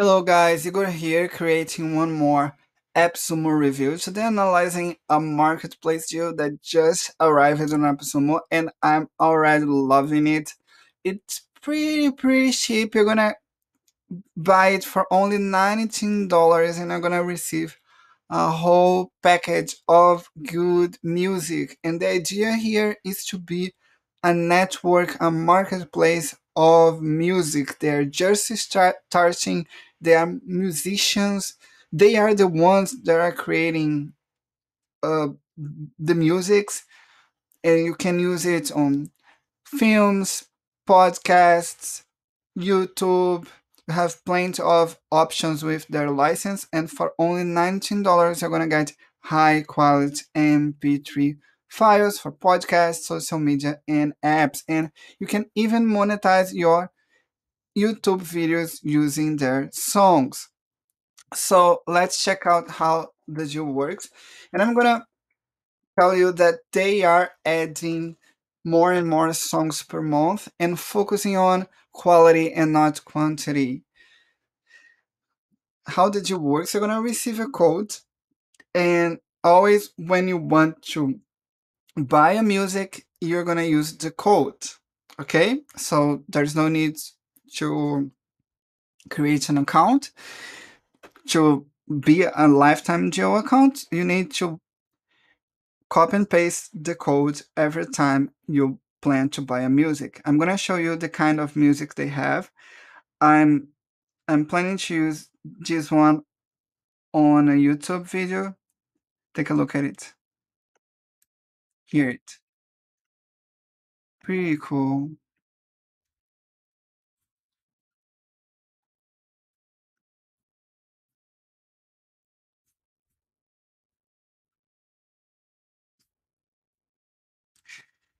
Hello guys, Igor here creating one more AppSumo review. Today analyzing a marketplace deal that just arrived on AppSumo and I'm already loving it. It's pretty cheap. You're gonna buy it for only $19 and you're gonna receive a whole package of good music. And the idea here is to be a network, a marketplace of music. They're just starting, they are musicians, they are the ones that are creating uh, the musics, and you can use it on films, podcasts, YouTube. You have plenty of options with their license, and for only $19, you're gonna get high quality MP3 files for podcasts, social media, and apps. And you can even monetize your YouTube videos using their songs. So let's check out how the deal works. And I'm gonna tell you that they are adding more and more songs per month and focusing on quality and not quantity. How did you work? So you're gonna receive a code, and always when you want to buy a music, you're gonna use the code. Okay, so there's no need to create an account to be a lifetime Geo account. You need to copy and paste the code every time you plan to buy a music. I'm gonna show you the kind of music they have. I'm I'm planning to use this one on a YouTube video. Take a look at it. Hear it. Pretty cool.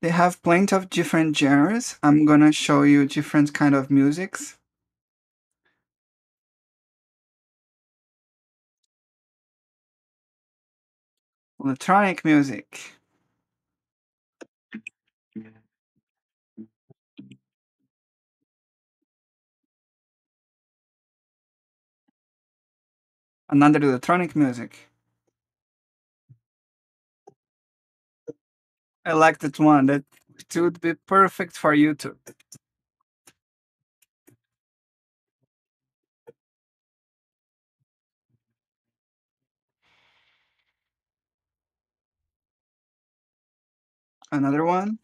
They have plenty of different genres. I'm gonna show you different kind of musics. Electronic music. Another electronic music. I like that one. That would be perfect for YouTube. Another one.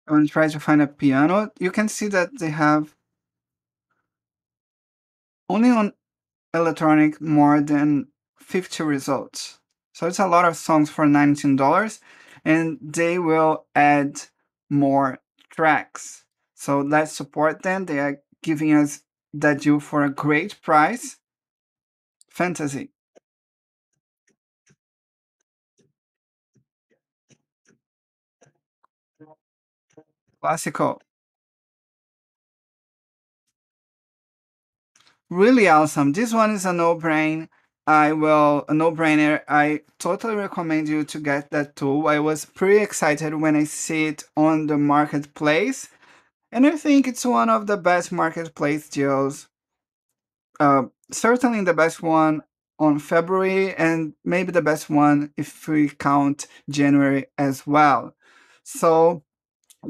I'm gonna try to find a piano. You can see that they have only on electronic more than 50 results. So it's a lot of songs for $19, and they will add more tracks. So let's support them. They are giving us that deal for a great price. Fantasy, classical, really awesome. This one is a no-brainer. A no-brainer. I totally recommend you to get that tool. I was pretty excited when I see it on the marketplace, and I think it's one of the best marketplace deals. Certainly the best one on February, and maybe the best one if we count January as well. So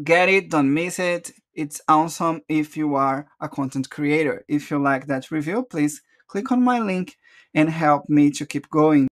get it, don't miss it. It's awesome if you are a content creator. If you like that review, please click on my link and help me to keep going.